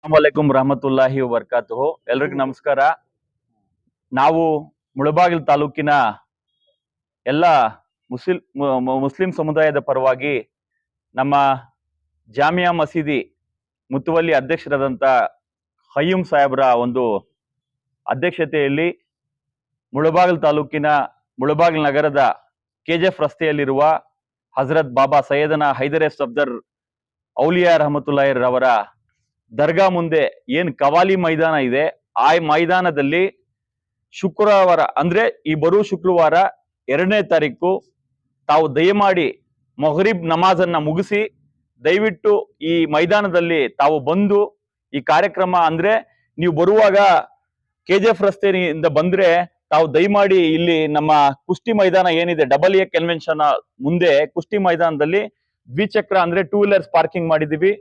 ಅಸ್ಸಲಾಮಲೈಕುಂ ರಹಮತುಲ್ಲಾಹಿ ವಬರ್ಕಾತುಹು. ಎಲ್ರಿಗೂ ನಮಸ್ಕಾರ. ನಾವು ಮುಳಬಾಗಿಲು ತಾಲೂಕಿನ ಎಲ್ಲ ಮುಸ್ಲಿಂ ಸಮುದಾಯದ ಪರವಾಗಿ ನಮ್ಮ ಜಾಮಿಯಾ ಮಸೀದಿ ಮುತುವಲ್ಲಿ ಅಧ್ಯಕ್ಷರಾದಂಥ ಖಯ್ಯೂಮ್ ಸಾಹೇಬ್ರ ಒಂದು ಅಧ್ಯಕ್ಷತೆಯಲ್ಲಿ ಮುಳಬಾಗಿಲು ತಾಲೂಕಿನ ಮುಳಬಾಗಿಲು ನಗರದ ಕೆಜಿಎಫ್ ರಸ್ತೆಯಲ್ಲಿರುವ ಹಜರತ್ ಬಾಬಾ ಸೈಯದನ ಹೈದರ್ ಸಫ್ದರ್ ಔಲಿಯಾ ರಹಮತುಲ್ಲಾಹಿ ರವರ ದರ್ಗಾ ಮುಂದೆ ಏನ್ ಕವಾಲಿ ಮೈದಾನ ಇದೆ, ಆ ಮೈದಾನದಲ್ಲಿ ಶುಕ್ರವಾರ ಅಂದ್ರೆ ಈ ಬರುವ ಶುಕ್ರವಾರ 2ನೇ ತಾರೀಕು ತಾವು ದಯಮಾಡಿ ಮೊಹರಿಬ್ ನಮಾಜನ್ನ ಮುಗಿಸಿ ದಯವಿಟ್ಟು ಈ ಮೈದಾನದಲ್ಲಿ ತಾವು ಬಂದು ಈ ಕಾರ್ಯಕ್ರಮ ಅಂದ್ರೆ ನೀವು ಬರುವಾಗ ಕೆಜಿಎಫ್ ರಸ್ತೆಯಿಂದ ಬಂದ್ರೆ ತಾವು ದಯಮಾಡಿ ಇಲ್ಲಿ ನಮ್ಮ ಕುಸ್ತಿ ಮೈದಾನ ಏನಿದೆ AA ಕನ್ವೆನ್ಷನ್ ಮುಂದೆ ಕುಸ್ತಿ ಮೈದಾನದಲ್ಲಿ ದ್ವಿಚಕ್ರ ಅಂದ್ರೆ 2 ವೀಲರ್ಸ್ ಪಾರ್ಕಿಂಗ್ ಮಾಡಿದೀವಿ.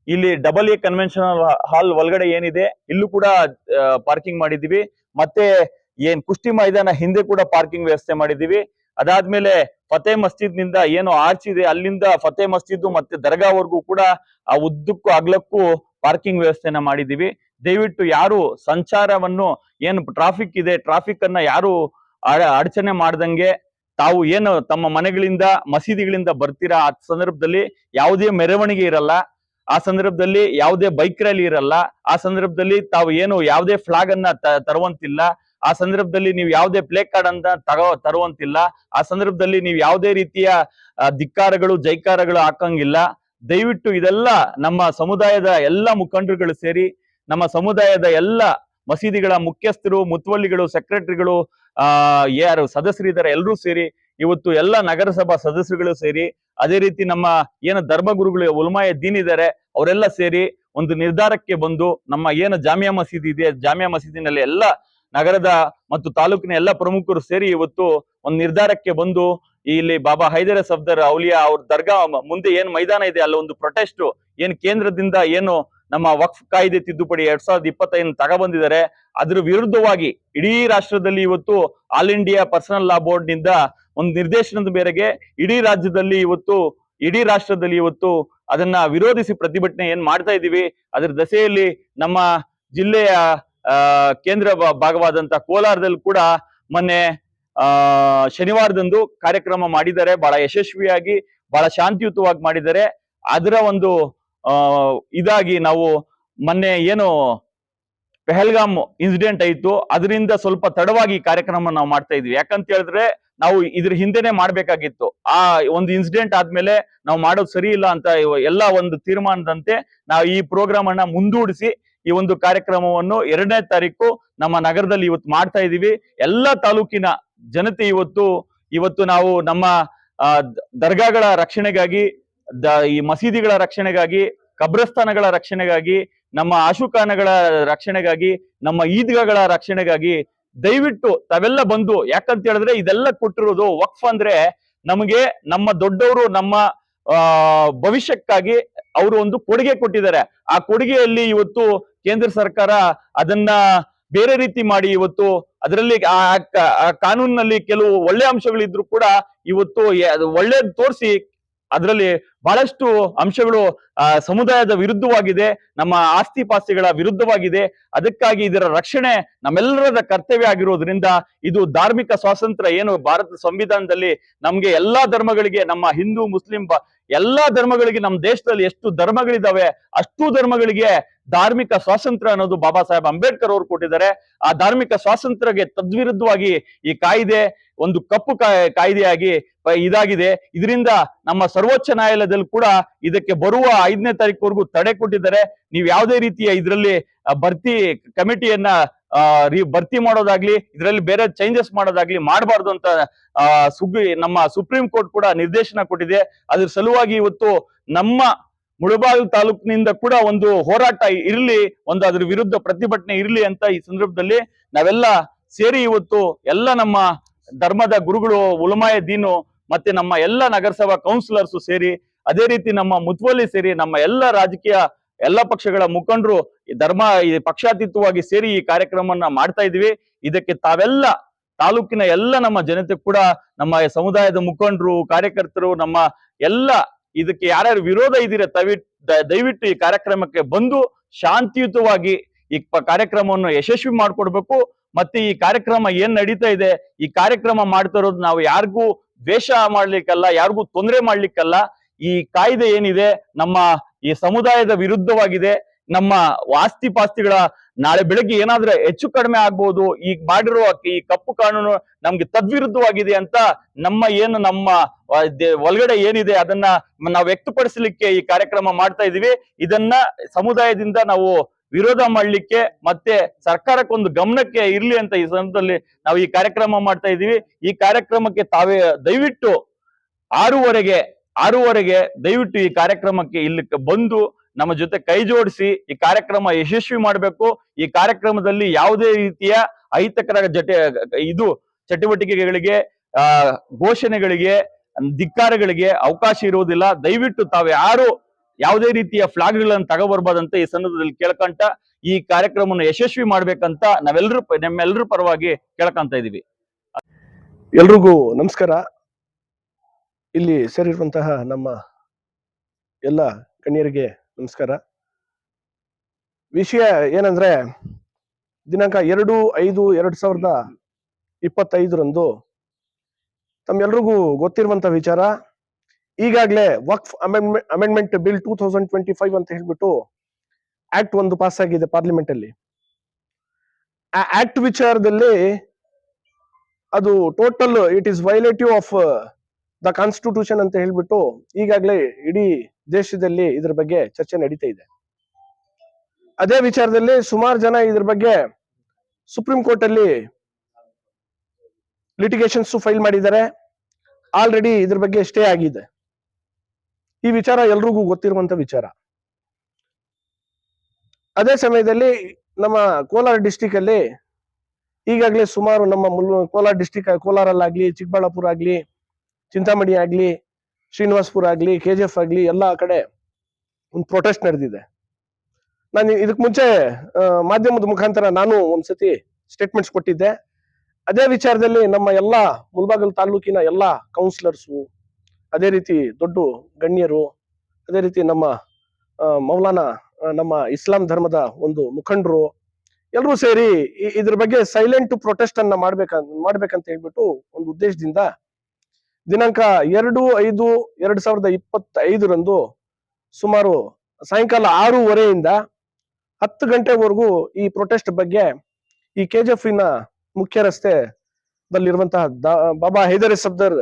ಇಲ್ಲಿ AA ಕನ್ವೆನ್ಷನ್ ಹಾಲ್ ಒಳಗಡೆ ಏನಿದೆ ಇಲ್ಲೂ ಕೂಡ ಪಾರ್ಕಿಂಗ್ ಮಾಡಿದೀವಿ. ಮತ್ತೆ ಏನ್ ಕುಸ್ತಿ ಮೈದಾನ ಹಿಂದೆ ಕೂಡ ಪಾರ್ಕಿಂಗ್ ವ್ಯವಸ್ಥೆ ಮಾಡಿದೀವಿ. ಅದಾದ್ಮೇಲೆ ಫತೇ ಮಸ್ಜಿದ್ ನಿಂದ ಏನು ಆರ್ಚ್ ಇದೆ ಅಲ್ಲಿಂದ ಫತೇ ಮಸ್ಜಿದ್ ಮತ್ತೆ ದರ್ಗಾವರೆಗೂ ಕೂಡ ಆ ಉದ್ದಕ್ಕೂ ಅಗ್ಲಕ್ಕೂ ಪಾರ್ಕಿಂಗ್ ವ್ಯವಸ್ಥೆನ ಮಾಡಿದೀವಿ. ದಯವಿಟ್ಟು ಯಾರು ಸಂಚಾರವನ್ನು ಏನು ಟ್ರಾಫಿಕ್ ಇದೆ ಟ್ರಾಫಿಕ್ ಅನ್ನ ಯಾರು ಅಡಚಣೆ ಮಾಡ್ದಂಗೆ ತಾವು ಏನು ತಮ್ಮ ಮನೆಗಳಿಂದ ಮಸೀದಿಗಳಿಂದ ಬರ್ತೀರಾ ಆ ಸಂದರ್ಭದಲ್ಲಿ ಯಾವುದೇ ಮೆರವಣಿಗೆ ಇರಲ್ಲ, ಆ ಸಂದರ್ಭದಲ್ಲಿ ಯಾವುದೇ ಬೈಕ್ ರ್ಯಾಲಿ ಇರಲ್ಲ, ಆ ಸಂದರ್ಭದಲ್ಲಿ ತಾವು ಏನು ಯಾವುದೇ ಫ್ಲಾಗ್ ಅನ್ನ ತರುವಂತಿಲ್ಲ, ಆ ಸಂದರ್ಭದಲ್ಲಿ ನೀವು ಯಾವುದೇ ಪ್ಲೇ ಕಾರ್ಡ್ ಅಂತ ತರುವಂತಿಲ್ಲ, ಆ ಸಂದರ್ಭದಲ್ಲಿ ನೀವು ಯಾವುದೇ ರೀತಿಯ ಧಿಕ್ಕಾರಗಳು ಜೈಕಾರಗಳು ಹಾಕಂಗಿಲ್ಲ. ದಯವಿಟ್ಟು ಇದೆಲ್ಲ ನಮ್ಮ ಸಮುದಾಯದ ಎಲ್ಲ ಮುಖಂಡರುಗಳು ಸೇರಿ ನಮ್ಮ ಸಮುದಾಯದ ಎಲ್ಲ ಮಸೀದಿಗಳ ಮುಖ್ಯಸ್ಥರು ಮುತುವಲ್ಲಿಗಳು ಸೆಕ್ರೆಟರಿಗಳು ಯಾರು ಸದಸ್ಯರಿದ್ದಾರೆ ಎಲ್ಲರೂ ಸೇರಿ ಇವತ್ತು ಎಲ್ಲ ನಗರಸಭಾ ಸದಸ್ಯರುಗಳು ಸೇರಿ ಅದೇ ರೀತಿ ನಮ್ಮ ಏನು ಧರ್ಮಗುರುಗಳು ಉಲಮಾಯ ದೀನ್ ಇದ್ದಾರೆ ಅವರೆಲ್ಲ ಸೇರಿ ಒಂದು ನಿರ್ಧಾರಕ್ಕೆ ಬಂದು ನಮ್ಮ ಏನು ಜಾಮಿಯಾ ಮಸೀದಿ ಇದೆ ಜಾಮಿಯಾ ಮಸೀದಿನಲ್ಲಿ ಎಲ್ಲ ನಗರದ ಮತ್ತು ತಾಲೂಕಿನ ಎಲ್ಲ ಪ್ರಮುಖರು ಸೇರಿ ಇವತ್ತು ಒಂದು ನಿರ್ಧಾರಕ್ಕೆ ಬಂದು ಇಲ್ಲಿ ಬಾಬಾ ಹೈದರ್ ಸಫ್ದರ್ ಔಲಿಯಾ ಅವ್ರ ದರ್ಗಾ ಮುಂದೆ ಏನ್ ಮೈದಾನ ಇದೆ ಅಲ್ಲ ಒಂದು ಪ್ರೊಟೆಸ್ಟ್ ಏನ್ ಕೇಂದ್ರದಿಂದ ಏನು ನಮ್ಮ ವಕ್ಫ್ ಕಾಯ್ದೆ ತಿದ್ದುಪಡಿ 2025 ತಗೊಬಂದಿದ್ದಾರೆ ಅದ್ರ ವಿರುದ್ಧವಾಗಿ ಇಡೀ ರಾಷ್ಟ್ರದಲ್ಲಿ ಇವತ್ತು all India personal law board ನಿಂದ ಒಂದು ನಿರ್ದೇಶನದ ಮೇರೆಗೆ ಇಡೀ ರಾಷ್ಟ್ರದಲ್ಲಿ ಇವತ್ತು ಅದನ್ನ ವಿರೋಧಿಸಿ ಪ್ರತಿಭಟನೆ ಏನ್ ಮಾಡ್ತಾ ಇದೀವಿ. ಅದ್ರ ದಸೆಯಲ್ಲಿ ನಮ್ಮ ಜಿಲ್ಲೆಯ ಕೇಂದ್ರ ಭಾಗವಾದಂತ ಕೋಲಾರದಲ್ಲಿ ಕೂಡ ಮೊನ್ನೆ ಶನಿವಾರದಂದು ಕಾರ್ಯಕ್ರಮ ಮಾಡಿದ್ದಾರೆ. ಬಹಳ ಯಶಸ್ವಿಯಾಗಿ ಬಹಳ ಶಾಂತಿಯುತವಾಗಿ ಮಾಡಿದ್ದಾರೆ. ಅದರ ಒಂದು ಇದಾಗಿ ನಾವು ಮೊನ್ನೆ ಏನು ಪೆಹಲ್ಗಾಮ್ ಇನ್ಸಿಡೆಂಟ್ ಆಯ್ತು ಅದರಿಂದ ಸ್ವಲ್ಪ ತಡವಾಗಿ ಕಾರ್ಯಕ್ರಮ ನಾವು ಮಾಡ್ತಾ ಇದ್ವಿ. ಯಾಕಂತ ಹೇಳಿದ್ರೆ ನಾವು ಇದ್ರ ಹಿಂದೆನೆ ಮಾಡ್ಬೇಕಾಗಿತ್ತು. ಆ ಒಂದು ಇನ್ಸಿಡೆಂಟ್ ಆದ್ಮೇಲೆ ನಾವು ಮಾಡೋದು ಸರಿ ಇಲ್ಲ ಅಂತ ಎಲ್ಲ ಒಂದು ತೀರ್ಮಾನದಂತೆ ನಾವು ಈ ಪ್ರೋಗ್ರಾಮ್ ಅನ್ನ ಮುಂದೂಡಿಸಿ ಈ ಒಂದು ಕಾರ್ಯಕ್ರಮವನ್ನು 2ನೇ ತಾರೀಕು ನಮ್ಮ ನಗರದಲ್ಲಿ ಇವತ್ತು ಮಾಡ್ತಾ ಇದೀವಿ. ಎಲ್ಲ ತಾಲೂಕಿನ ಜನತೆ ಇವತ್ತು ನಾವು ನಮ್ಮ ದರ್ಗಾಗಳ ರಕ್ಷಣೆಗಾಗಿ ಈ ಮಸೀದಿಗಳ ರಕ್ಷಣೆಗಾಗಿ ಕಬ್ರಸ್ಥಾನಗಳ ರಕ್ಷಣೆಗಾಗಿ ನಮ್ಮ ಆಶುಖಾನಗಳ ರಕ್ಷಣೆಗಾಗಿ ನಮ್ಮ ಈದ್ಗಾಗಳ ರಕ್ಷಣೆಗಾಗಿ ದಯವಿಟ್ಟು ತಾವೆಲ್ಲ ಬಂದು ಯಾಕಂತ ಹೇಳಿದ್ರೆ ಇದೆಲ್ಲ ಕೊಟ್ಟಿರೋದು ವಕ್ಫ್ ಅಂದ್ರೆ ನಮಗೆ ನಮ್ಮ ದೊಡ್ಡವರು ನಮ್ಮ ಭವಿಷ್ಯಕ್ಕಾಗಿ ಅವರು ಒಂದು ಕೊಡುಗೆ ಕೊಟ್ಟಿದ್ದಾರೆ. ಆ ಕೊಡುಗೆಯಲ್ಲಿ ಇವತ್ತು ಕೇಂದ್ರ ಸರ್ಕಾರ ಅದನ್ನ ಬೇರೆ ರೀತಿ ಮಾಡಿ ಇವತ್ತು ಅದರಲ್ಲಿ ಆ ಕಾನೂನಿನಲ್ಲಿ ಕೆಲವು ಒಳ್ಳೆ ಅಂಶಗಳಿದ್ರು ಕೂಡ ಇವತ್ತು ಒಳ್ಳೇದು ತೋರಿಸಿ ಅದರಲ್ಲಿ ಬಹಳಷ್ಟು ಅಂಶಗಳು ಸಮುದಾಯದ ವಿರುದ್ಧವಾಗಿದೆ, ನಮ್ಮ ಆಸ್ತಿ ಪಾಸ್ತಿಗಳ ವಿರುದ್ಧವಾಗಿದೆ. ಅದಕ್ಕಾಗಿ ಇದರ ರಕ್ಷಣೆ ನಮ್ಮೆಲ್ಲರದ ಕರ್ತವ್ಯ ಆಗಿರೋದ್ರಿಂದ ಇದು ಧಾರ್ಮಿಕ ಸ್ವಾತಂತ್ರ್ಯ ಏನು ಭಾರತ ಸಂವಿಧಾನದಲ್ಲಿ ನಮ್ಗೆ ಎಲ್ಲಾ ಧರ್ಮಗಳಿಗೆ ನಮ್ಮ ಹಿಂದೂ ಮುಸ್ಲಿಂ ಎಲ್ಲಾ ಧರ್ಮಗಳಿಗೆ ನಮ್ಮ ದೇಶದಲ್ಲಿ ಎಷ್ಟು ಧರ್ಮಗಳಿದಾವೆ ಅಷ್ಟು ಧರ್ಮಗಳಿಗೆ ಧಾರ್ಮಿಕ ಸ್ವಾತಂತ್ರ್ಯ ಅನ್ನೋದು ಬಾಬಾ ಸಾಹೇಬ್ ಅಂಬೇಡ್ಕರ್ ಅವರು ಕೊಟ್ಟಿದ್ದಾರೆ. ಆ ಧಾರ್ಮಿಕ ಸ್ವಾತಂತ್ರ್ಯಕ್ಕೆ ತದ್ವಿರುದ್ಧವಾಗಿ ಈ ಕಾಯ್ದೆ ಒಂದು ಕಪ್ಪು ಕಾಯ್ದೆಯಾಗಿ ಇದಾಗಿದೆ. ಇದರಿಂದ ನಮ್ಮ ಸರ್ವೋಚ್ಚ ನ್ಯಾಯಾಲಯದಲ್ಲಿ ಕೂಡ ಇದಕ್ಕೆ ಬರುವ 5ನೇ ತಾರೀಕುವರೆಗೂ ತಡೆ ಕೊಟ್ಟಿದ್ದಾರೆ. ನೀವು ಯಾವುದೇ ರೀತಿಯ ಇದರಲ್ಲಿ ಭರ್ತಿ ಕಮಿಟಿಯನ್ನ ಭರ್ತಿ ಮಾಡೋದಾಗ್ಲಿ ಇದರಲ್ಲಿ ಬೇರೆ ಚೇಂಜಸ್ ಮಾಡೋದಾಗ್ಲಿ ಮಾಡಬಾರ್ದು ಅಂತ ನಮ್ಮ ಸುಪ್ರೀಂ ಕೋರ್ಟ್ ಕೂಡ ನಿರ್ದೇಶನ ಕೊಟ್ಟಿದೆ. ಅದ್ರ ಸಲುವಾಗಿ ಇವತ್ತು ನಮ್ಮ ಮುಳಬಾಗಿಲು ತಾಲೂಕಿನಿಂದ ಕೂಡ ಒಂದು ಹೋರಾಟ ಇರ್ಲಿ, ಒಂದು ಅದ್ರ ವಿರುದ್ಧ ಪ್ರತಿಭಟನೆ ಇರ್ಲಿ ಅಂತ ಈ ಸಂದರ್ಭದಲ್ಲಿ ನಾವೆಲ್ಲ ಸೇರಿ ಇವತ್ತು ಎಲ್ಲ ನಮ್ಮ ಧರ್ಮದ ಗುರುಗಳು ಉಲಮಾಯ ದೀನು ಮತ್ತೆ ನಮ್ಮ ಎಲ್ಲ ನಗರಸಭಾ ಕೌನ್ಸಿಲರ್ಸ್ ಸೇರಿ ಅದೇ ರೀತಿ ನಮ್ಮ ಮುತುವಲ್ಲಿ ಸೇರಿ ನಮ್ಮ ಎಲ್ಲ ರಾಜಕೀಯ ಎಲ್ಲ ಪಕ್ಷಗಳ ಮುಖಂಡರು ಪಕ್ಷಾತೀತವಾಗಿ ಸೇರಿ ಈ ಕಾರ್ಯಕ್ರಮವನ್ನ ಮಾಡ್ತಾ ಇದೀವಿ. ಇದಕ್ಕೆ ತಾವೆಲ್ಲ ತಾಲೂಕಿನ ಎಲ್ಲ ನಮ್ಮ ಜನತೆ ಕೂಡ ನಮ್ಮ ಸಮುದಾಯದ ಮುಖಂಡರು ಕಾರ್ಯಕರ್ತರು ನಮ್ಮ ಎಲ್ಲ ಇದಕ್ಕೆ ಯಾರ್ಯಾರು ವಿರೋಧ ಇದ್ದೀರಾ ದಯವಿಟ್ಟು ಈ ಕಾರ್ಯಕ್ರಮಕ್ಕೆ ಬಂದು ಶಾಂತಿಯುತವಾಗಿ ಈ ಕಾರ್ಯಕ್ರಮವನ್ನು ಯಶಸ್ವಿ ಮಾಡ್ಕೊಡ್ಬೇಕು. ಮತ್ತೆ ಈ ಕಾರ್ಯಕ್ರಮ ಏನ್ ನಡೀತಾ ಇದೆ, ಈ ಕಾರ್ಯಕ್ರಮ ಮಾಡ್ತಾ ಇರೋದು ನಾವು ಯಾರಿಗೂ ದ್ವೇಷ ಮಾಡ್ಲಿಕ್ಕಲ್ಲ, ಯಾರಿಗೂ ತೊಂದರೆ ಮಾಡ್ಲಿಕ್ಕಲ್ಲ. ಈ ಕಾಯ್ದೆ ಏನಿದೆ ನಮ್ಮ ಈ ಸಮುದಾಯದ ವಿರುದ್ಧವಾಗಿದೆ. ನಮ್ಮ ಆಸ್ತಿ ಪಾಸ್ತಿಗಳ ನಾಳೆ ಬೆಳಗ್ಗೆ ಏನಾದ್ರೆ ಹೆಚ್ಚು ಕಡಿಮೆ ಆಗ್ಬಹುದು. ಈಗ ಮಾಡಿರುವ ಈ ಕಪ್ಪು ಕಾನೂನು ನಮ್ಗೆ ತದ್ವಿರುದ್ಧವಾಗಿದೆ ಅಂತ ನಮ್ಮ ಒಳಗಡೆ ಏನಿದೆ ಅದನ್ನ ನಾವು ವ್ಯಕ್ತಪಡಿಸಲಿಕ್ಕೆ ಈ ಕಾರ್ಯಕ್ರಮ ಮಾಡ್ತಾ ಇದೀವಿ. ಇದನ್ನ ಸಮುದಾಯದಿಂದ ನಾವು ವಿರೋಧ ಮಾಡ್ಲಿಕ್ಕೆ ಮತ್ತೆ ಸರ್ಕಾರಕ್ಕೊಂದು ಗಮನಕ್ಕೆ ಇರ್ಲಿ ಅಂತ ಈ ಸಂದರ್ಭದಲ್ಲಿ ನಾವು ಈ ಕಾರ್ಯಕ್ರಮ ಮಾಡ್ತಾ ಇದೀವಿ. ಈ ಕಾರ್ಯಕ್ರಮಕ್ಕೆ ತಾವೇ ದಯವಿಟ್ಟು 6:30ಗೆ ದಯವಿಟ್ಟು ಈ ಕಾರ್ಯಕ್ರಮಕ್ಕೆ ಇಲ್ಲಿ ಬಂದು ನಮ್ಮ ಜೊತೆ ಕೈ ಜೋಡಿಸಿ ಈ ಕಾರ್ಯಕ್ರಮ ಯಶಸ್ವಿ ಮಾಡಬೇಕು. ಈ ಕಾರ್ಯಕ್ರಮದಲ್ಲಿ ಯಾವುದೇ ರೀತಿಯ ಅಹಿತಕರ ಚಟುವಟಿಕೆಗಳಿಗೆ ಘೋಷಣೆಗಳಿಗೆ ಧಿಕ್ಕಾರಗಳಿಗೆ ಅವಕಾಶ ಇರುವುದಿಲ್ಲ. ದಯವಿಟ್ಟು ತಾವು ಯಾವುದೇ ರೀತಿಯ ಫ್ಲಾಗ್ಗಳನ್ನು ತಗೋಬರ್ಬಾರ್ದಂತ ಈ ಸಂದರ್ಭದಲ್ಲಿ ಕೇಳ್ಕೊಂತ ಈ ಕಾರ್ಯಕ್ರಮವನ್ನು ಯಶಸ್ವಿ ಮಾಡ್ಬೇಕಂತ ನಮ್ಮೆಲ್ಲರ ಪರವಾಗಿ ಕೇಳ್ಕೊಂತ ಇದೀವಿ. ಎಲ್ರಿಗೂ ನಮಸ್ಕಾರ. ಇಲ್ಲಿ ಸೇರಿರುವಂತಹ ನಮ್ಮ ಎಲ್ಲ ಗಣ್ಯರಿಗೆ ನಮಸ್ಕಾರ. ವಿಷಯ ಏನಂದ್ರೆ, ದಿನಾಂಕ 2/5/2025 ತಮ್ಮೆಲ್ರಿಗೂ ಗೊತ್ತಿರುವಂತ ವಿಚಾರ. ಈಗಾಗಲೇ ವಕ್ಫ್ ಅಮೆಂಡ್ಮೆಂಟ್ ಬಿಲ್ 2025 ಅಂತ ಹೇಳ್ಬಿಟ್ಟು ಆಕ್ಟ್ ಒಂದು ಪಾಸ್ ಆಗಿದೆ ಪಾರ್ಲಿಮೆಂಟ್ ಅಲ್ಲಿ. ಆ ಆಕ್ಟ್ ವಿಚಾರದಲ್ಲಿ ಅದು total it is violative of the constitution ಅಂತ ಹೇಳ್ಬಿಟ್ಟು ಈಗಾಗಲೇ ಇಡೀ ದೇಶದಲ್ಲಿ ಇದ್ರ ಬಗ್ಗೆ ಚರ್ಚೆ ನಡೀತಾ ಇದೆ. ಅದೇ ವಿಚಾರದಲ್ಲಿ ಸುಮಾರು ಜನ ಇದ್ರ ಬಗ್ಗೆ ಸುಪ್ರೀಂ ಕೋರ್ಟ್ ಅಲ್ಲಿ ಲಿಟಿಗೇಷನ್ಸ್ ಫೈಲ್ ಮಾಡಿದ್ದಾರೆ. ಆಲ್ರೆಡಿ ಇದ್ರ ಬಗ್ಗೆ ಸ್ಟೇ ಆಗಿದೆ. ಈ ವಿಚಾರ ಎಲ್ರಿಗೂ ಗೊತ್ತಿರುವಂತ ವಿಚಾರ. ಅದೇ ಸಮಯದಲ್ಲಿ ನಮ್ಮ ಕೋಲಾರ ಡಿಸ್ಟಿಕ್ ಅಲ್ಲಿ ಈಗಾಗಲೇ ಸುಮಾರು ನಮ್ಮ ಕೋಲಾರ ಡಿಸ್ಟಿಕ್, ಕೋಲಾರಲ್ಲಾಗ್ಲಿ, ಚಿಕ್ಕಬಳ್ಳಾಪುರ ಆಗ್ಲಿ, ಚಿಂತಾಮಣಿ ಆಗ್ಲಿ, ಶ್ರೀನಿವಾಸಪುರ ಆಗ್ಲಿ, KGF ಆಗ್ಲಿ, ಎಲ್ಲಾ ಕಡೆ ಒಂದು ಪ್ರೊಟೆಸ್ಟ್ ನಡೆದಿದೆ. ನಾನು ಇದಕ್ ಮುಂಚೆ ಮಾಧ್ಯಮದ ಮುಖಾಂತರ ನಾನು ಒಂದ್ಸತಿ ಸ್ಟೇಟ್ಮೆಂಟ್ಸ್ ಕೊಟ್ಟಿದ್ದೆ. ಅದೇ ವಿಚಾರದಲ್ಲಿ ನಮ್ಮ ಎಲ್ಲಾ ಮುಳಬಾಗಿಲು ತಾಲೂಕಿನ ಎಲ್ಲಾ ಕೌನ್ಸಿಲರ್ಸು, ಅದೇ ರೀತಿ ದೊಡ್ಡ ಗಣ್ಯರು, ಅದೇ ರೀತಿ ನಮ್ಮ ಮೌಲಾನಾ, ನಮ್ಮ ಇಸ್ಲಾಂ ಧರ್ಮದ ಒಂದು ಮುಖಂಡರು ಎಲ್ಲರೂ ಸೇರಿ ಇದ್ರ ಬಗ್ಗೆ ಸೈಲೆಂಟ್ ಪ್ರೊಟೆಸ್ಟ್ ಅನ್ನ ಮಾಡ್ಬೇಕಂತ ಹೇಳ್ಬಿಟ್ಟು ಒಂದು ಉದ್ದೇಶದಿಂದ ದಿನಾಂಕ 2/5/2025 ಸುಮಾರು ಸಾಯಂಕಾಲ 6:30 10 ಗಂಟೆವರೆಗೂ ಈ ಪ್ರೊಟೆಸ್ಟ್ ಬಗ್ಗೆ ಈ KGF ಮುಖ್ಯ ರಸ್ತೆದಲ್ಲಿರುವಂತಹ ಬಾಬಾ ಹೈದರ್ ಸಫ್ದರ್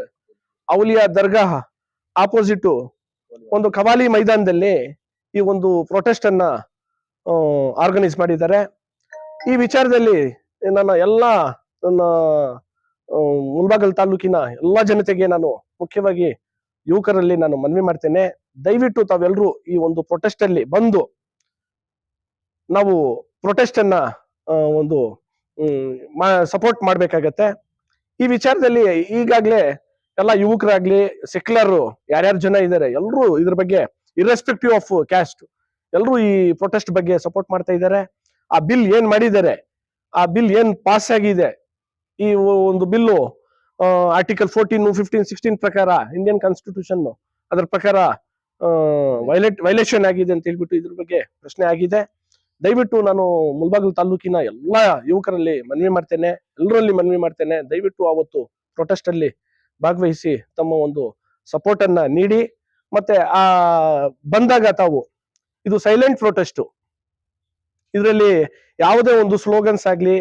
ಔಲಿಯಾ ದರ್ಗಾ ಆಪೋಸಿಟ್ ಒಂದು ಕವಾಲಿ ಮೈದಾನದಲ್ಲಿ ಈ ಒಂದು ಪ್ರೊಟೆಸ್ಟ್ ಅನ್ನ ಆರ್ಗನೈಸ್ ಮಾಡಿದ್ದಾರೆ. ಈ ವಿಚಾರದಲ್ಲಿ ನನ್ನ ಮುಳಬಾಗಿಲು ತಾಲೂಕಿನ ಎಲ್ಲಾ ಜನತೆಗೆ ನಾನು ಮುಖ್ಯವಾಗಿ ಯುವಕರಲ್ಲಿ ನಾನು ಮನವಿ ಮಾಡ್ತೇನೆ, ದಯವಿಟ್ಟು ತಾವೆಲ್ಲರೂ ಈ ಒಂದು ಪ್ರೊಟೆಸ್ಟ್ ಅಲ್ಲಿ ಬಂದು ನಾವು ಪ್ರೊಟೆಸ್ಟ್ ಅನ್ನ ಒಂದು ಸಪೋರ್ಟ್ ಮಾಡ್ಬೇಕಾಗತ್ತೆ. ಈ ವಿಚಾರದಲ್ಲಿ ಈಗಾಗ್ಲೇ ಎಲ್ಲ ಯುವಕರಾಗ್ಲಿ, ಸೆಕ್ಯುಲರ್ ಯಾರ್ಯಾರು ಜನ ಇದ್ದಾರೆ ಎಲ್ಲರೂ ಇದ್ರ ಬಗ್ಗೆ ಇರ್ರೆಸ್ಪೆಕ್ಟಿವ್ ಆಫ್ ಕ್ಯಾಸ್ಟ್ ಎಲ್ಲರೂ ಈ ಪ್ರೊಟೆಸ್ಟ್ ಬಗ್ಗೆ ಸಪೋರ್ಟ್ ಮಾಡ್ತಾ ಇದ್ದಾರೆ. ಆ ಬಿಲ್ ಏನ್ ಮಾಡಿದ್ದಾರೆ, ಆ ಬಿಲ್ ಏನ್ ಪಾಸ್ ಆಗಿದೆ, ಈ ಒಂದು ಬಿಲ್ಲು ಆರ್ಟಿಕಲ್ 14, 15, 16 ಪ್ರಕಾರ ಇಂಡಿಯನ್ ಕಾನ್ಸ್ಟಿಟ್ಯೂಷನ್ ಅದರ ಪ್ರಕಾರ ವೈಲೇಷನ್ ಆಗಿದೆ ಅಂತ ಹೇಳ್ಬಿಟ್ಟು ಇದ್ರ ಬಗ್ಗೆ ಪ್ರಶ್ನೆ ಆಗಿದೆ. ದಯವಿಟ್ಟು ನಾನು ಮುಳಬಾಗಿಲು ತಾಲೂಕಿನ ಎಲ್ಲಾ ಯುವಕರಲ್ಲಿ ಮನವಿ ಮಾಡ್ತೇನೆ, ದಯವಿಟ್ಟು ಅವತ್ತು ಪ್ರೊಟೆಸ್ಟ್ ಅಲ್ಲಿ ಭಾಗವಹಿಸಿ ತಮ್ಮ ಒಂದು ಸಪೋರ್ಟ್ ಅನ್ನ ನೀಡಿ. ಮತ್ತೆ ಆ ಬಂದಾಗ ತಾವು ಇದು ಸೈಲೆಂಟ್ ಪ್ರೊಟೆಸ್ಟ್, ಇದರಲ್ಲಿ ಯಾವುದೇ ಒಂದು ಸ್ಲೋಗನ್ಸ್ ಆಗ್ಲಿ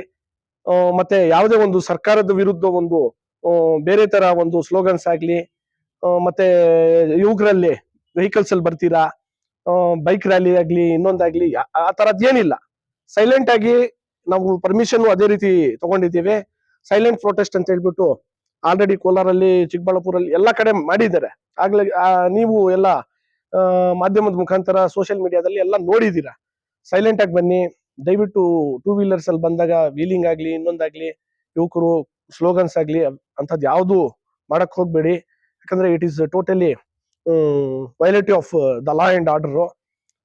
ಮತ್ತೆ ಯಾವುದೇ ಒಂದು ಸರ್ಕಾರದ ವಿರುದ್ಧ ಒಂದು ಬೇರೆ ತರ ಒಂದು ಸ್ಲೋಗನ್ಸ್ ಆಗ್ಲಿ, ಮತ್ತೆ ಯುವಕರಲ್ಲಿ ವೆಹಿಕಲ್ಸ್ ಅಲ್ಲಿ ಬರ್ತೀರಾ, ಬೈಕ್ ರ್ಯಾಲಿ ಆಗ್ಲಿ, ಇನ್ನೊಂದಾಗ್ಲಿ, ಆ ತರದ್ ಏನಿಲ್ಲ. ಸೈಲೆಂಟ್ ಆಗಿ ನಾವು ಪರ್ಮಿಷನ್ ಅದೇ ರೀತಿ ತಗೊಂಡಿದ್ದೀವಿ. ಸೈಲೆಂಟ್ ಪ್ರೊಟೆಸ್ಟ್ ಅಂತ ಹೇಳ್ಬಿಟ್ಟು ಆಲ್ರೆಡಿ ಕೋಲಾರಲ್ಲಿ, ಚಿಕ್ಕಬಳ್ಳಾಪುರಲ್ಲಿ ಎಲ್ಲಾ ಕಡೆ ಮಾಡಿದ್ದಾರೆ. ಆಗ್ಲೇ ನೀವು ಎಲ್ಲ ಮಾಧ್ಯಮದ ಮುಖಾಂತರ ಸೋಷಿಯಲ್ ಮೀಡಿಯಾದಲ್ಲಿ ಎಲ್ಲ ನೋಡಿದೀರಾ. ಸೈಲೆಂಟ್ ಆಗಿ ಬನ್ನಿ ದಯವಿಟ್ಟು. 2 ವೀಲರ್ಸ್ ಅಲ್ಲಿ ಬಂದಾಗ ವೀಲಿಂಗ್ ಆಗ್ಲಿ, ಇನ್ನೊಂದಾಗ್ಲಿ, ಯುವಕರು ಸ್ಲೋಗನ್ಸ್ ಆಗ್ಲಿ ಅಂತದ್ ಯಾವ್ದು ಮಾಡಕ್ ಹೋಗ್ಬೇಡಿ. ಯಾಕಂದ್ರೆ it is totally violative of the law and order.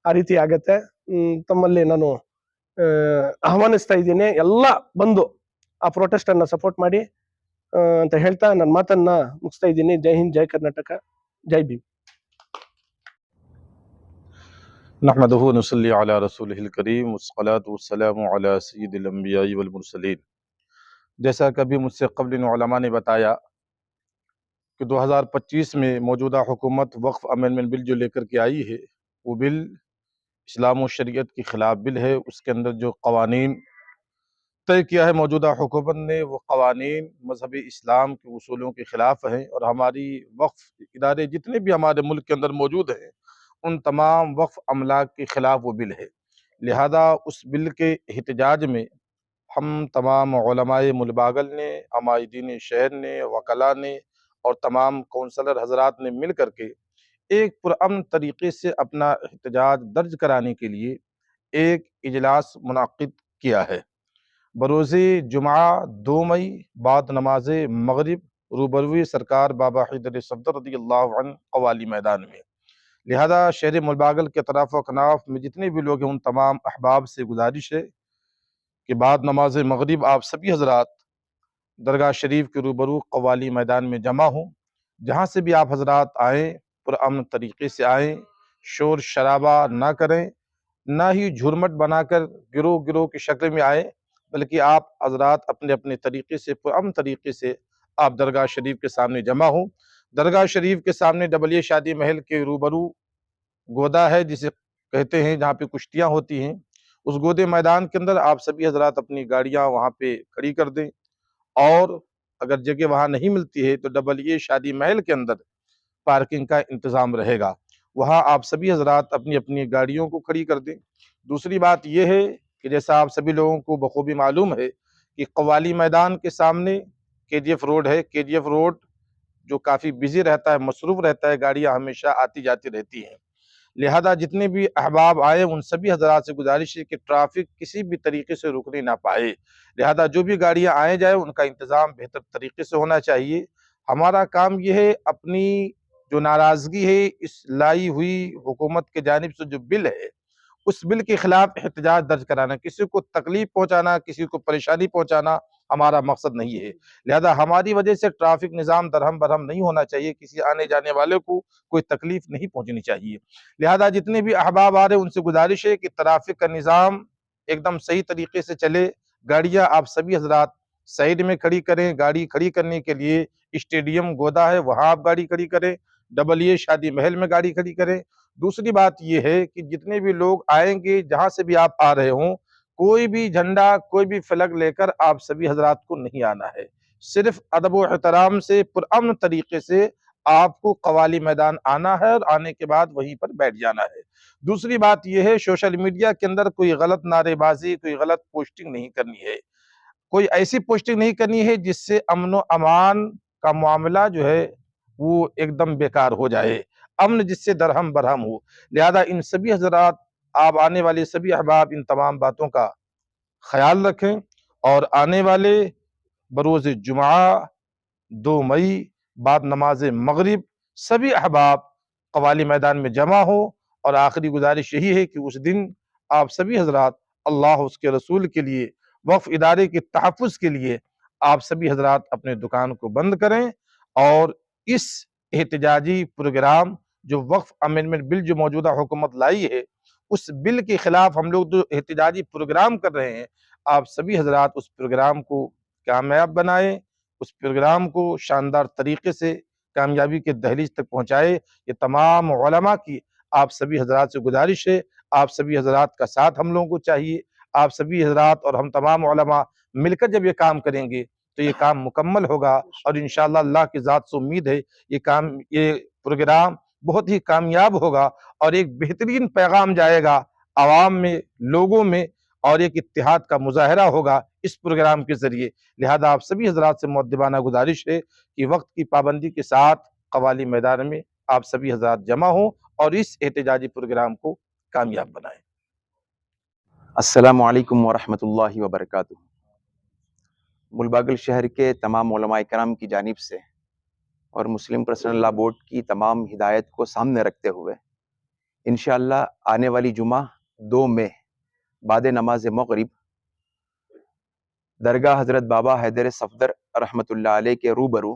ಆ ರೀತಿ ಆಗತ್ತೆ. ತಮ್ಮಲ್ಲಿ ನಾನು ಆಹ್ವಾನಿಸ್ತಾ ಇದ್ದೀನಿ, ಎಲ್ಲ ಬಂದು ಆ ಪ್ರೊಟೆಸ್ಟ್ ಅನ್ನ ಸಪೋರ್ಟ್ ಮಾಡಿ ಅಂತ ಹೇಳ್ತಾ ನನ್ನ ಮಾತನ್ನ ಮುಗಿಸ್ತಾ ಇದ್ದೀನಿ. ಜೈ ಹಿಂದ್, ಜೈ ಕರ್ನಾಟಕ, ಜೈ ಭೀಮ್. नहमदुहु व नसल्ली अला रसूलिहिल करीम वस्सलातु वस्सलामु अला सय्यिदिल अंबियाई वल मुरसलीन। जैसा कि अभी मुझसे क़ब्ल इन उलमा ने बताया कि 2025 में मौजूदा हुकूमत वक्फ़ अमेंडमेंट बिल जो लेकर के आई है, वो बिल इस्लाम और शरीयत के ख़िलाफ़ बिल है। उसके अंदर जो क़वानीन तय किया है मौजूदा हुकूमत ने, वो क़वानीन मज़हब इस्लाम के उसूलों के ख़िलाफ़ हैं, और हमारी वक्फ़ इदारे जितने भी हमारे मुल्क के अंदर मौजूद हैं, उन तमाम वक्फ़ अमलाक के ख़िलाफ़ वो बिल है। लिहाजा उस बिल के एहतजाज में हम तमाम उलमाए मुलबागल ने, अमायदीन शहर ने, वकला ने और तमाम कौंसलर हज़रात ने मिल कर के एक पुरअमन तरीक़े से अपना एहतजाज दर्ज कराने के लिए एक इजलास मुनक़्क़िद किया है। बरोज़े जुमा 2 मई बाद नमाज मगरिब रूबरूए सरकार बाबा हैदर सफ़दर रज़ियल्लाहु अन्हु क़वाली मैदान में। लिहाजा शहर मुलबागल के अतराफ़ व कनाफ़ में जितने भी लोग हैं, उन तमाम अहबाब से गुजारिश है कि बाद नमाज मगरिब आप सभी हज़रात दरगाह शरीफ के रूबरू क़वाली मैदान में जमा हों। जहाँ से भी आप हज़रात आएँ, पुरअमन तरीक़े से आएँ, शोर शराबा ना करें, ना ही झुरमट बनाकर गिरोह गिरोह की शक्ल में आए, बल्कि आप हज़रात अपने अपने तरीक़े से पुरअमन तरीक़े से आप दरगाह शरीफ के सामने जमा हों। दरगाह शरीफ के सामने डबलिया शादी महल के रूबरू गोदा है, जिसे कहते हैं, जहाँ पे कुश्तियाँ होती हैं। उस गोदे मैदान के अंदर आप सभी हज़रात अपनी गाड़ियाँ वहाँ पे खड़ी कर दें, और अगर जगह वहाँ नहीं मिलती है तो डबलिया शादी महल के अंदर पार्किंग का इंतज़ाम रहेगा, वहाँ आप सभी हज़रात अपनी अपनी गाड़ियों को खड़ी कर दें। दूसरी बात यह है कि जैसा आप सभी लोगों को बखूबी मालूम है कि क़वाली मैदान के सामने KGF रोड है। KGF रोड जो काफ़ी बिजी रहता है, मसरूफ़ रहता है, गाड़ियाँ हमेशा आती जाती रहती हैं। लिहाजा जितने भी अहबाब आए, उन सभी हज़रात से गुजारिश है कि ट्रैफिक किसी भी तरीके से रुकने ना पाए। लिहाजा जो भी गाड़ियाँ आए जाए, उनका इंतज़ाम बेहतर तरीके से होना चाहिए। हमारा काम यह है, अपनी जो नाराज़गी है इस लाई हुई हुकूमत के जानिब से जो बिल है, उस बिल के खिलाफ एहतजाज दर्ज कराना, किसी को तकलीफ पहुंचाना, किसी को परेशानी पहुंचाना हमारा मकसद नहीं है। लिहाजा हमारी वजह से ट्रैफिक निज़ाम दरहम बरहम नहीं होना चाहिए, किसी आने जाने वाले को कोई तकलीफ नहीं पहुंचनी चाहिए। लिहाजा जितने भी अहबाब आ रहे हैं, उनसे गुजारिश है कि ट्रैफिक का निज़ाम एकदम सही तरीके से चले। गाड़ियाँ आप सभी हजरात साइड में खड़ी करें। गाड़ी खड़ी करने के लिए स्टेडियम गोदा है, वहाँ आप गाड़ी खड़ी करें। डबलिया शादी महल में गाड़ी खड़ी करें। दूसरी बात यह है कि जितने भी लोग आएंगे, जहां से भी आप आ रहे हों, कोई भी झंडा, कोई भी फ्लैग लेकर आप सभी हजरात को नहीं आना है। सिर्फ अदब व एहतराम से, पुरअमन तरीके से आपको क़वाली मैदान आना है, और आने के बाद वहीं पर बैठ जाना है। दूसरी बात यह है, सोशल मीडिया के अंदर कोई गलत नारेबाजी, कोई गलत पोस्टिंग नहीं करनी है। कोई ऐसी पोस्टिंग नहीं करनी है जिससे अमन व अमान का मामला जो है वो एकदम बेकार हो जाए, अमन जिससे दरहम बरहम हो। लिहाजा इन सभी हजरात, आप आने वाले सभी अहबाब, इन तमाम बातों का ख्याल रखें, और आने वाले बरोज़ जुमा 2 मई बाद नमाज मगरिब सभी अहबाब क़वाली मैदान में जमा हो। और आखिरी गुजारिश यही है कि उस दिन आप सभी हजरात अल्लाह उसके रसूल के लिए, वक्फ इदारे के तहफ़्फ़ुज़ के लिए आप सभी हजरात अपने दुकान को बंद करें, और इस एहतजाजी प्रोग्राम जो वक्फ अमेंडमेंट बिल जो मौजूदा हुकूमत लाई है, उस बिल के खिलाफ हम लोग जो एहतजाजी प्रोग्राम कर रहे हैं, आप सभी हजरात उस प्रोग्राम को कामयाब बनाएं, उस प्रोग्राम को शानदार तरीके से कामयाबी के दहलीज तक पहुंचाए। ये तमाम उलमा की आप सभी हजरात से गुजारिश है। आप सभी हजरात का साथ हम लोगों को चाहिए। आप सभी हजरात और हम तमाम उलमा मिलकर जब ये काम करेंगे तो ये काम मुकम्मल होगा, और इंशाअल्लाह अल्लाह की ज़ात से उम्मीद है ये प्रोग्राम बहुत ही कामयाब होगा, और एक बेहतरीन पैगाम जाएगा आवाम में, लोगों में, और एक इत्तेहाद का मुजाहरा होगा इस प्रोग्राम के जरिए। लिहाजा आप सभी हजरात से मुअद्दिबाना गुजारिश है कि वक्त की पाबंदी के साथ क़वाली मैदान में आप सभी हजरात जमा हों और इस एहतजाजी प्रोग्राम को कामयाब बनाएं। अस्सलामु अलैकुम वरहमतुल्लाहि वबरकातुहू। मुलबागल शहर के तमाम उलमा इकराम की जानिब से और मुस्लिम पर्सनल लॉ बोर्ड की तमाम हिदायत को सामने रखते हुए इंशाअल्लाह आने वाली जुमा 2 मई बाद नमाज मगरिब दरगाह हज़रत बाबा हैदर सफ़दर रहमतुल्लाह अलैह के रूबरू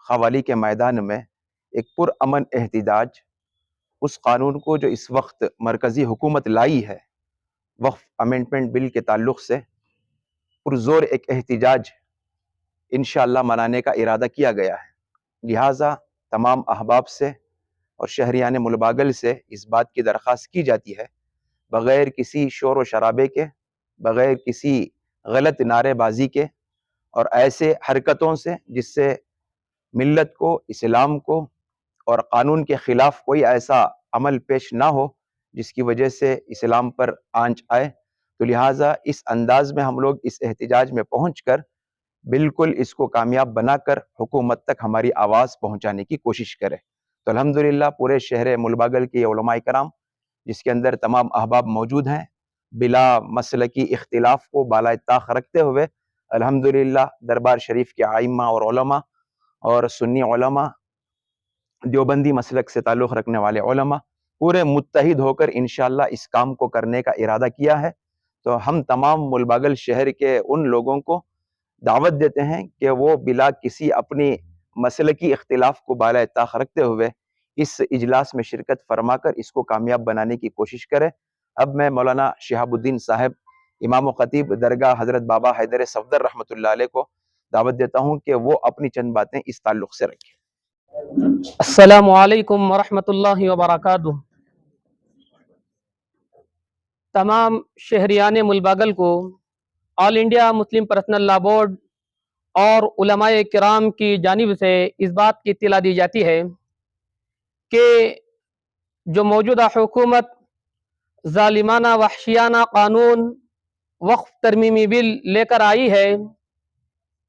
क़वाली के मैदान में एक पुरअमन एहतजाज उस कानून को जो इस वक्त मरकजी हुकूमत लाई है वक्फ अमेंडमेंट बिल के ताल्लुक से पुरजोर एक एहतिजाज इंशाअल्लाह मनाने का इरादा किया गया है। लिहाजा तमाम अहबाब से और शहरियान मुलबागल से इस बात की दरख्वास्त की जाती है, बग़ैर किसी शोर व शराबे के, बग़ैर किसी गलत नारेबाजी के और ऐसे हरकतों से जिससे मिल्लत को, इस्लाम को और कानून के ख़िलाफ़ कोई ऐसा अमल पेश ना हो जिसकी वजह से इस्लाम पर आंच आए। तो लिहाजा इस अंदाज में हम लोग इस एहतिजाज में पहुंचकर बिल्कुल इसको कामयाब बनाकर हुकूमत तक हमारी आवाज़ पहुंचाने की कोशिश करें। तो अल्हम्दुलिल्लाह पूरे शहर मुलबागल के उलमाए कराम जिसके अंदर तमाम अहबाब मौजूद हैं, बिला मसलकी इख्तिलाफ को बालाए ताख रखते हुए अल्हम्दुलिल्लाह दरबार शरीफ के आइम्मा और उलमा और सुन्नी उलमा, देवबंदी मसलक से ताल्लुक़ रखने वाले उलमा पूरे मुत्तहिद होकर इंशाअल्लाह इस काम को करने का इरादा किया है। तो हम तमाम मुलबागल शहर के उन लोगों को दावत देते हैं कि वो बिला किसी अपनी मसलकी इख्तिलाफ को बालाए ताख रखते हुए इस इजलास में शिरकत फरमाकर इसको कामयाब बनाने की कोशिश करें। अब मैं मौलाना शिहाबुद्दीन साहब इमाम ख़तीब दरगाह हज़रत बाबा हैदर सफदर रहमतुल्लाह अलैह को दावत देता हूँ कि वो अपनी चंद बातें इस ताल्लुक़ से रखें। अस्सलामु अलैकुम वरहमतुल्लाहि वबरकातुहू। तमाम शहरियान मुलबागल को all India Muslim personal law board और उलमाए किराम की जानिब से इस बात की इत्तला दी जाती है कि जो मौजूदा हुकूमत जालिमाना वहशियाना कानून वक्फ तरमीमी बिल लेकर आई है,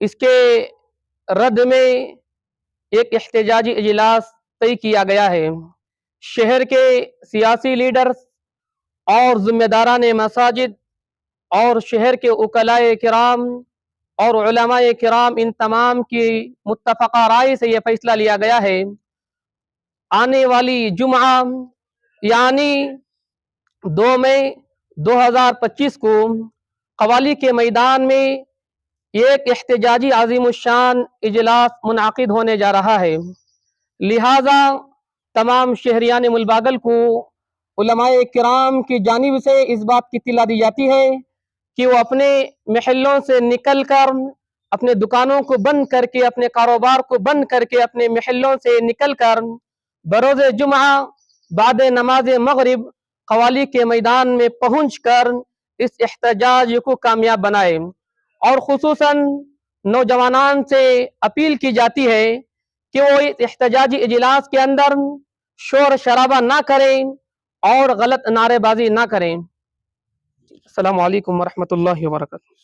इसके रद्द में एक एहतजाजी इजलास तय किया गया है। शहर के सियासी लीडर्स और ज़िम्मेदारान मसाजिद और शहर के उकलाए किराम और उलमाए किराम इन तमाम की मुत्तफ़क़ा राय से यह फैसला लिया गया है, आने वाली जुमा यानी 2 मई 2025 को कवाली के मैदान में एक एहतजाजी आज़िमुश्शान इजलास मुनाकिद होने जा रहा है। लिहाजा तमाम शहरियान मुलबागल को उलमाए किराम की जानिब से इस बात की इत्तला दी जाती है कि वो अपने महलों से निकल कर, अपने दुकानों को बंद करके, अपने कारोबार को बंद करके, अपने महलों से निकल कर बरोज़े जुमा बाद नमाज मगरिब कवाली के मैदान में पहुँच कर इस एहतजाज को कामयाब बनाए। और खुसूसन नौजवानान से अपील की जाती है कि वो इस एहतजाजी इजलास के अंदर शोर शराबा ना करें और गलत नारेबाजी ना करें। अस्सलामु अलैकुम वरहमतुल्लाहि वबरकातुहू।